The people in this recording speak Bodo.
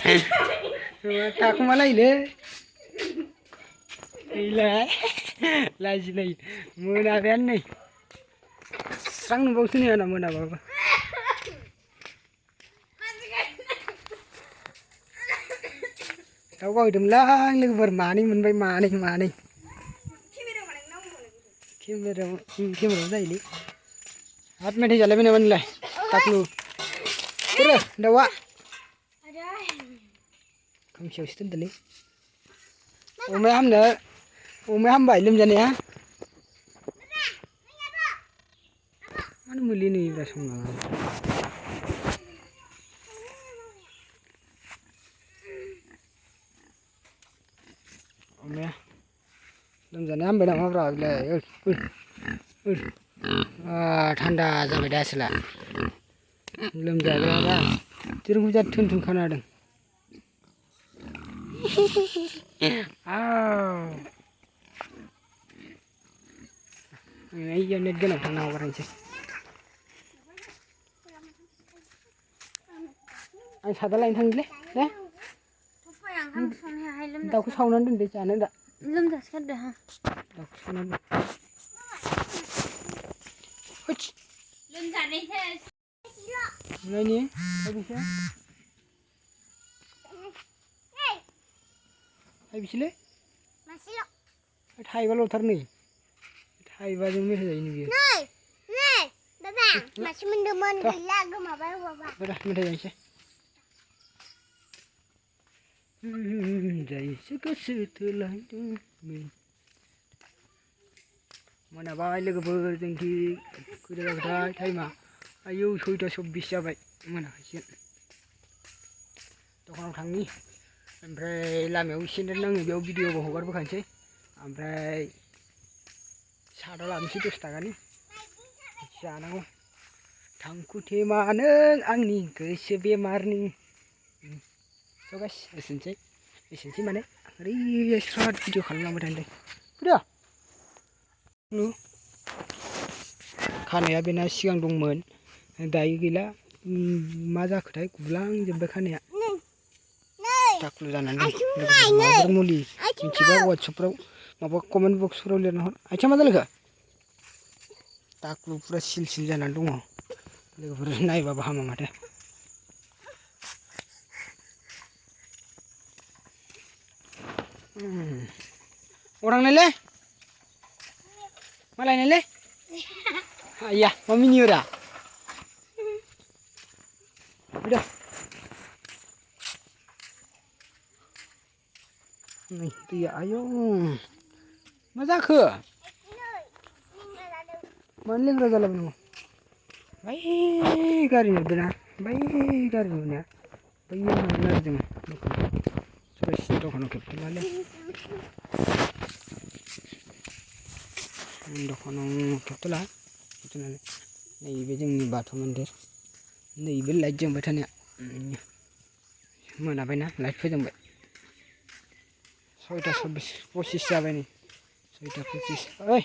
थाखुमालायोलै गैला लाजिलायो मोनाबायानो नै स्रां नुबावसो नै आंना मोनाबाबो दाउ गावहैदोंमोनलां लोगोफोर मानै मोनबाय मानै केमेरायाव जायोलै हाब मेथाइ जालायबाय नामा नोंलाय टाक्लु सोरो दाउआ खोमसियावसो दोनदोलै अमाया हामबाय लोमजानाया मानो मुलि होयोब्रा सम लानानै अमाया लोमजानाया हामबाय नामाब्रा बेलाय थान्दा जाबाय दा आसोला लोमजाग्राबा जेरखम जा थुन थुन खोनादों इयाव नेट गोनां थांना हगारनोसै आं सादा लायनो थांनिलै दे दाउखौ सावनानै दोनदो जानो दा लोमजासोगारदों आं दाउखौ सावनानै लोमजानायसो नायनि फायबेसे फायबेसेलै थाइबाल'थार नै थाइबाजों मेथाइ जायो बियो बाबा मासे मोनदोंमोन गैला गोमाबाय बाबा मेथाइ जानोसै जायसो गोसो थोलायदों मोनाबाय लोगोफोर जोंखि खैथा जाबायथाय टाइमा आयौ 6:24 जाबाय मोनाखायसिगोन दखानाव थांनि ओमफ्राय लामायाव एसे नेट नाङो बेयाव भिडिअबो हगारबोखानोसै ओमफ्राय सादा लाबोनोसै 10 थाखानि जानांगौ थांखुथे मानो आंनि गोसो बेमारनि स' गाइस एसेनोसै माने ओरै स्राद भिडिअ खालामलांबाय थानोसै फैदो खानाया बेना सिगां दंमोन दायो गैला मा जाखोथाय गुलांजोब्बाय खानाया टाक्लु जानानै माबाफोर मुलि मिथिबा वाट्सएपफ्राव माबा कमेन्ट बक्सफोराव लिरना हर आथिङा मा जालायखो टाक्लु फुरा सिल सिल जानानै दङ लोगोफोर नायबाबो हामा माथो अरांनायलै मा लायनायलै आया मा मिनियोरा फैदो नै दैया आयौ मा जाखो मानो लेंग्रा जालाबायनांगौ बै गारि नुदोंना बै गारि नुनाया बैयाव थांगोन आरो जोङो दखानाव खेबथ'लालै दखानाव खेबथ'ला खेबथ'नानै नैबे जोंनि बाथौ मन्दिर नैबे लाइट जोंबाय थानाया मोनाबायना लाइट फोजोंबाय 6:25 जाबाय नै 6:25 ओइ